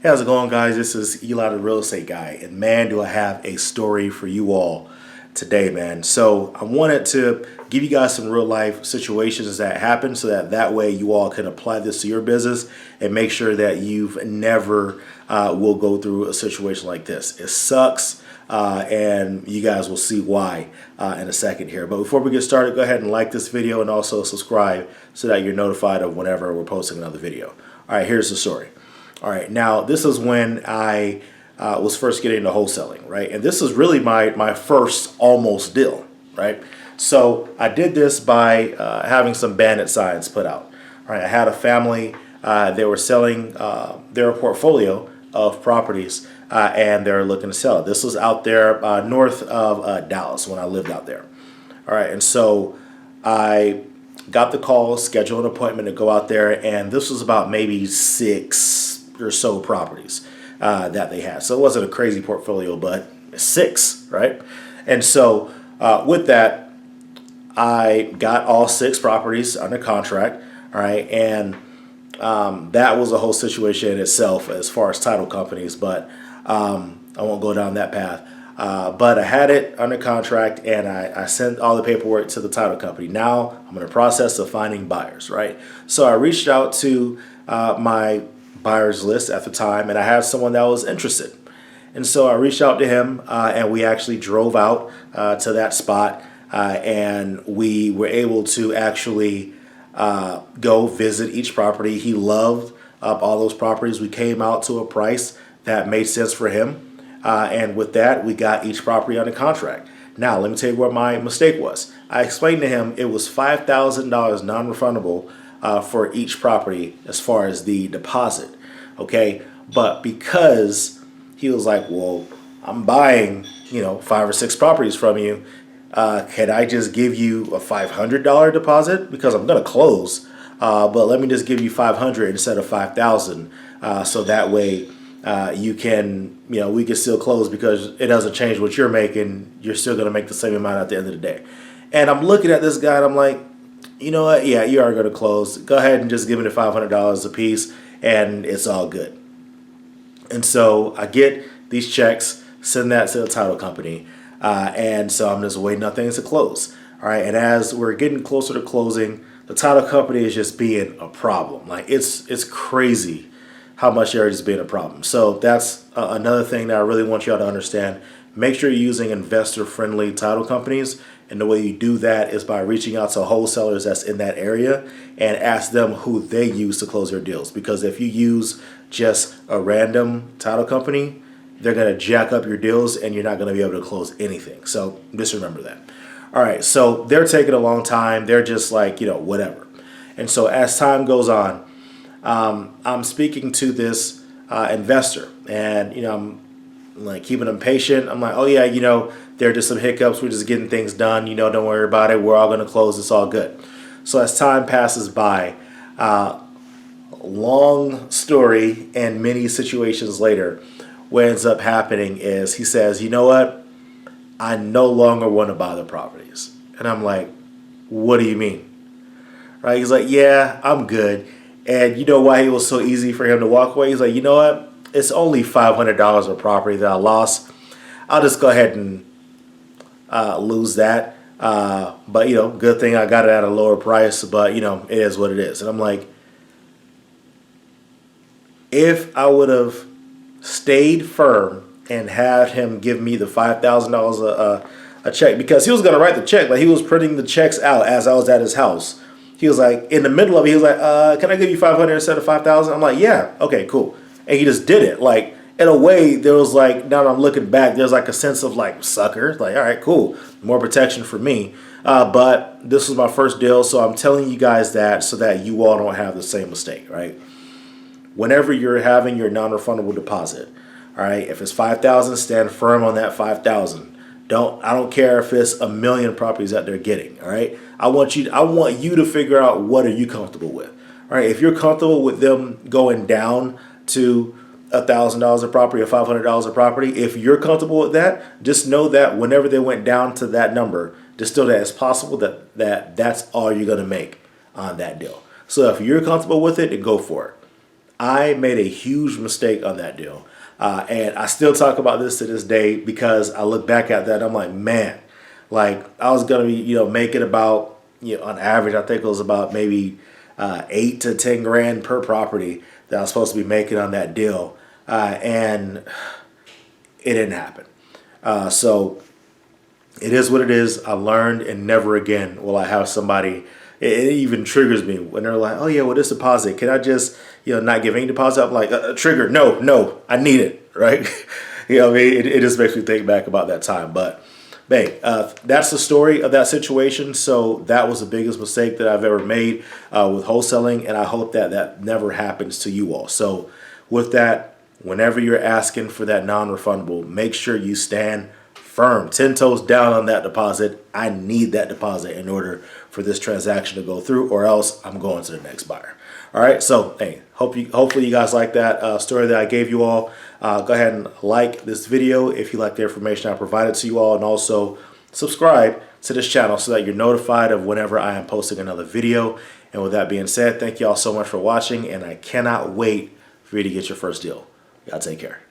Hey, how's it going, guys? This is Eli, the real estate guy, and man, do I have a story for you all today, man. So I wanted to give you guys some real life situations that happen, so that way you all can apply this to your business and make sure that you've never will go through a situation like this. It sucks, and you guys will see why in a second here. But before we get started, go ahead and like this video and also subscribe so that you're notified of whenever we're posting another video. All right, here's the story. All right, now this is when I was first getting into wholesaling, right? And this is really my first almost deal, right? So I did this by having some bandit signs put out. All right, I had a family, they were selling their portfolio of properties and they're looking to sell it. This was out there north of Dallas when I lived out there. All right, and so I got the call, scheduled an appointment to go out there, and this was about maybe 6 or so properties that they had. So it wasn't a crazy portfolio, but 6, right? And so with that, I got all 6 properties under contract, all right? And that was a whole situation in itself as far as title companies, but I won't go down that path. But I had it under contract, and I sent all the paperwork to the title company. Now I'm in the process of finding buyers, right? So I reached out to my buyers list at the time, and I had someone that was interested. And so I reached out to him, and we actually drove out to that spot, and we were able to actually go visit each property. He loved all those properties. We came out to a price that made sense for him. And with that, we got each property under contract. Now, let me tell you what my mistake was. I explained to him it was $5,000 non-refundable for each property as far as the deposit, okay? But because he was like, well, I'm buying, 5 or 6 properties from you, can I just give you a $500 deposit? Because I'm gonna close, but let me just give you $500 instead of $5,000, so that way you can, we can still close because it doesn't change what you're making. You're still gonna make the same amount at the end of the day. And I'm looking at this guy and I'm like, you know what? Yeah, you are going to close. Go ahead and just give me the $500 a piece, and it's all good. And so I get these checks, send that to the title company, and so I'm just waiting on things to close. All right, and as we're getting closer to closing, the title company is just being a problem. Like it's crazy how much they're just being a problem. So that's another thing that I really want y'all to understand. Make sure you're using investor-friendly title companies. And the way you do that is by reaching out to wholesalers that's in that area and ask them who they use to close their deals. Because if you use just a random title company, they're going to jack up your deals and you're not going to be able to close anything. So just remember that. All right, so they're taking a long time. They're just like, whatever. And so as time goes on, I'm speaking to this investor, and I'm like keeping them patient. I'm like, oh yeah, there are just some hiccups. We're just getting things done. Don't worry about it. We're all going to close. It's all good. So as time passes by, long story and many situations later, what ends up happening is he says, you know what? I no longer want to buy the properties. And I'm like, what do you mean? Right? He's like, yeah, I'm good. And you know why it was so easy for him to walk away? He's like, you know what? It's only $500 a property that I lost. I'll just go ahead and lose that. But, good thing I got it at a lower price. But, it is what it is. And I'm like, if I would have stayed firm and had him give me the $5,000 a check, because he was going to write the check. Like, he was printing the checks out as I was at his house. He was like, in the middle of it, he was like, can I give you $500 instead of $5,000? I'm like, yeah, okay, cool. And he just did it. Like, in a way, there was like, now that I'm looking back, there's like a sense of like, sucker. Like, all right, cool. More protection for me. But this was my first deal, so I'm telling you guys that so that you all don't have the same mistake, right? Whenever you're having your non-refundable deposit, all right, if it's $5,000, stand firm on that $5,000. I don't care if it's 1 million properties that they're getting, all right? I want you to figure out, what are you comfortable with? All right, if you're comfortable with them going down to $1,000 a property or $500 a property, if you're comfortable with that, just know that whenever they went down to that number, just know that it's possible that's all you're going to make on that deal. So if you're comfortable with it, then go for it. I made a huge mistake on that deal. And I still talk about this to this day because I look back at that. I'm like, man, like I was going to be, making about, on average, I think it was about maybe 8 to 10 grand per property that I was supposed to be making on that deal. And it didn't happen. So it is what it is. I learned, and never again will I have somebody. It even triggers me when they're like, "Oh yeah, well this deposit, can I just not give any deposit?" I'm like, "Trigger, no, I need it." Right? What I mean, it just makes me think back about that time. But hey, that's the story of that situation. So that was the biggest mistake that I've ever made with wholesaling, and I hope that that never happens to you all. So with that, whenever you're asking for that non-refundable, make sure you stand firm, 10 toes down on that deposit. I need that deposit in order for this transaction to go through, or else I'm going to the next buyer. All right, so hey, hopefully you guys like that story that I gave you all. Go ahead and like this video if you like the information I provided to you all, and also subscribe to this channel so that you're notified of whenever I am posting another video. And with that being said, thank you all so much for watching, and I cannot wait for you to get your first deal. Y'all take care.